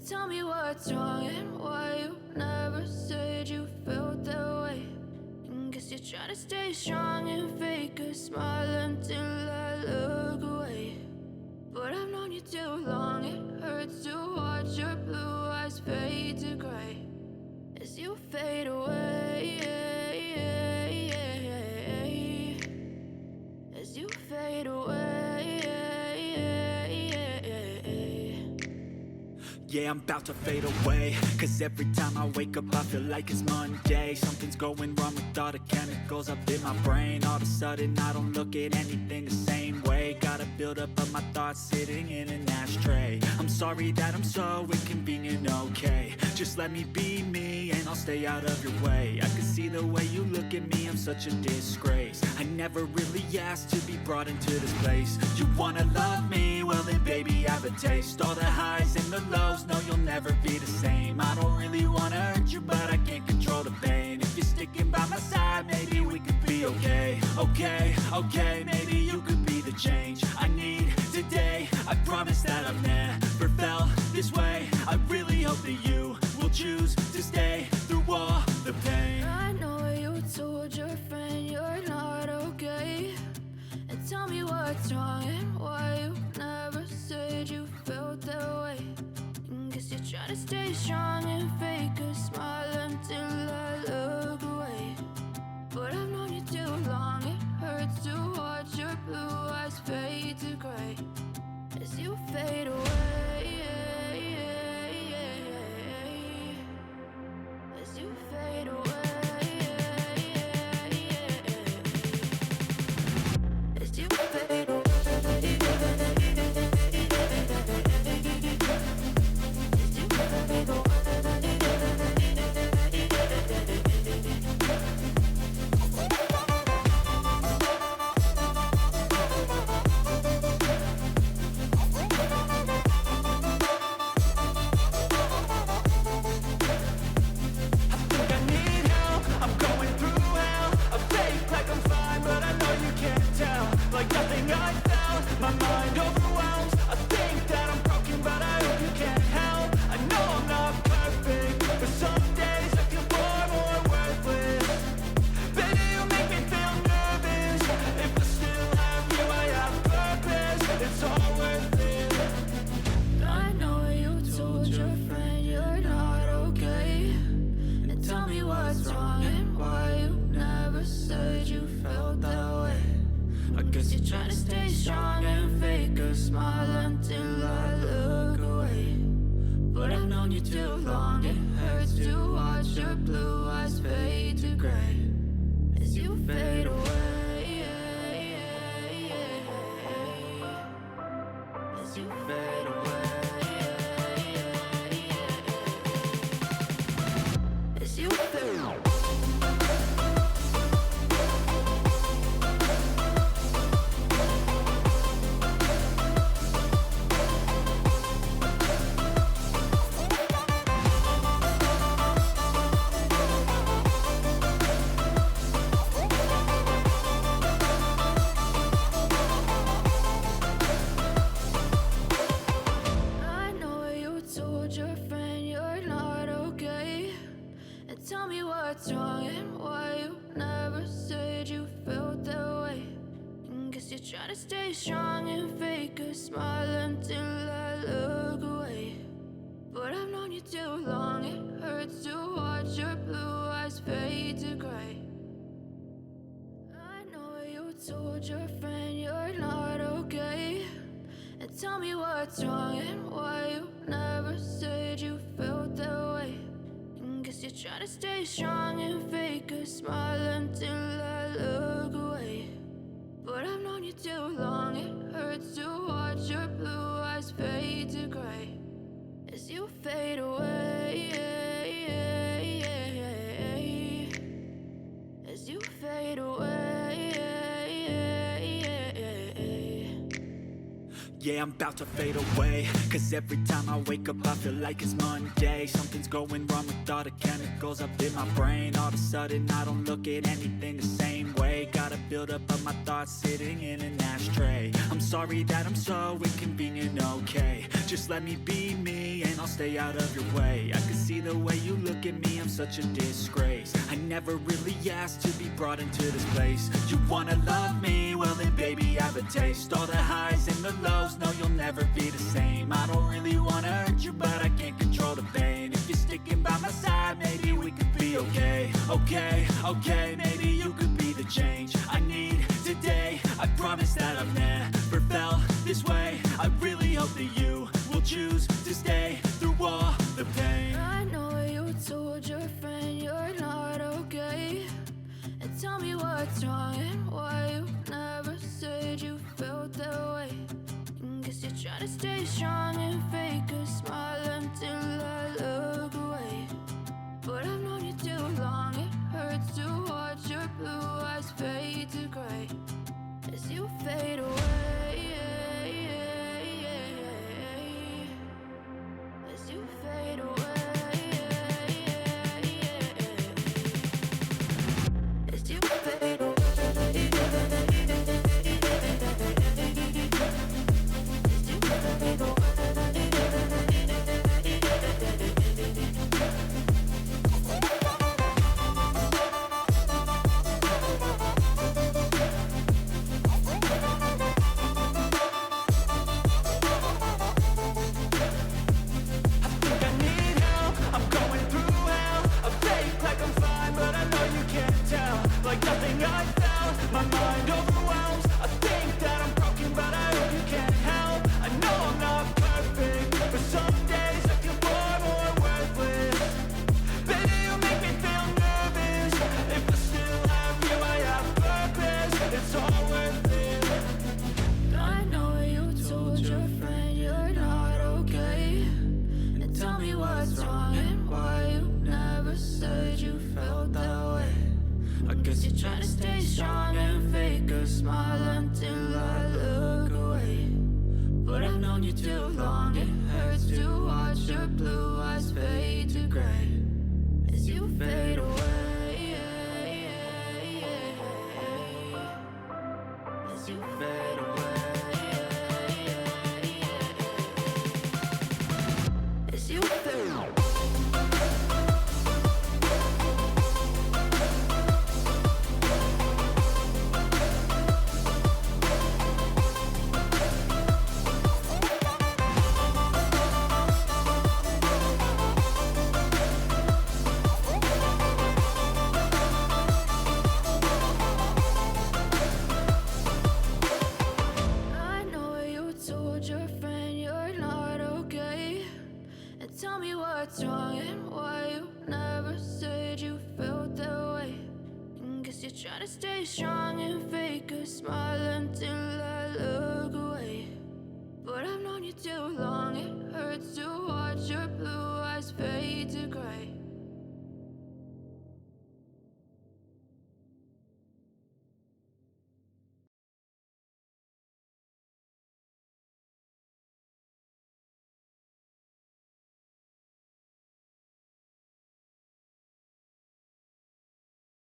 Tell me what's wrong and why you never said you felt that way. And guess you're trying to stay strong and fake a smile until I look away. But I've known you too long, it hurts to watch your blue eyes fade to gray as you fade away. As you fade away. Yeah, I'm about to fade away, cause every time I wake up I feel like it's Monday. Something's going wrong with all the chemicals up in my brain. All of a sudden I don't look at anything the same way. Got a buildup of my thoughts sitting in an ashtray. I'm sorry that I'm so inconvenient, okay. Just let me be me and I'll stay out of your way. I can see the way you look at me, I'm such a disgrace. I never really asked to be brought into this place. You wanna love me? Well then baby I have a taste. All the highs and the lows, no you'll never be the same. I don't really wanna hurt you but I can't control the pain. If you're sticking by my side maybe we could be okay. Okay, maybe you could be the change I need today. I promise that I've never felt this way. I really hope that you will choose to stay through all the pain. I know you told your friend you're not okay. And tell me what's wrong and why you never said you felt that way. And guess you're trying to stay strong and fake a smile until I look away. But I've known you too long, it hurts to watch your blue eyes fade to gray as you fade away. As you fade away. As you fade away. Like nothing I felt, my mind overwhelms. I think that I'm broken, but I hope you can't help. I know I'm not perfect, but some days I feel far more worthless. Baby, you make me feel nervous. If I still have you, I have purpose. It's all worth it. I know you told your friend you're not okay. And tell me what's wrong and why you never said you felt that way. I guess you're trying to stay strong and fake a smile until I look away. But I've known you too long, it hurts to watch your blue eyes fade to gray as you fade away. As you fade away. As you fade away. Tell me what's wrong and why you never said you felt that way. And guess you're trying to stay strong and fake a smile until I look away. But I've known you too long, it hurts to watch your blue eyes fade to gray. I know you told your friend you're not okay. And tell me what's wrong and why you never said you felt that way. Guess you're trying to stay strong and fake a smile until I look away. But I've known you too long, it hurts to watch your blue eyes fade to gray as you fade away. As you fade away. Yeah, I'm about to fade away, cause every time I wake up I feel like it's Monday. Something's going wrong with all the chemicals up in my brain. All of a sudden I don't look at anything the same way. Got a build buildup of my thoughts sitting in an ashtray. I'm sorry that I'm so inconvenient, okay. Just let me be me and I'll stay out of your way. I can see the way you look at me, I'm such a disgrace. I never really asked to be brought into this place. You wanna love me? Well then baby, have a taste. All the highs and the lows, no you'll never be the same. I don't really wanna hurt you, but I can't control the pain. If you're sticking by my side, maybe we could be okay. Okay, maybe you could be the change I need today. I promise that I've never felt this way. I really hope that you will choose to stay through all the pain. I know you told your friend you're not okay, and tell me what's wrong and why you never said you felt that way. And guess you're trying to stay strong and fake a smile until I look away. But I've known you too long, it hurts to watch your blue eyes fade to gray as you fade away. As you fade away. As you fade away. As you fade away. Like nothing I felt, my mind overwhelms. I think that I'm broken, but I hope you can't help. I know I'm not perfect, but some days I feel far more worthless. Baby, you make me feel nervous. If I still have you, I have purpose. It's all worth it. I know you told your friend you're not okay, and tell me what's wrong and why you never said you felt that way. I guess you're trying to stay strong and fake a smile until I look away. But I've known you too long, it hurts to watch your blue eyes fade to gray as you fade away. As you fade away. As you fade away. Tell me what's wrong and why you never said you felt that way. And guess you're trying to stay strong and fake a smile until I look away. But I've known you too long, it hurts to watch your blue eyes fade to gray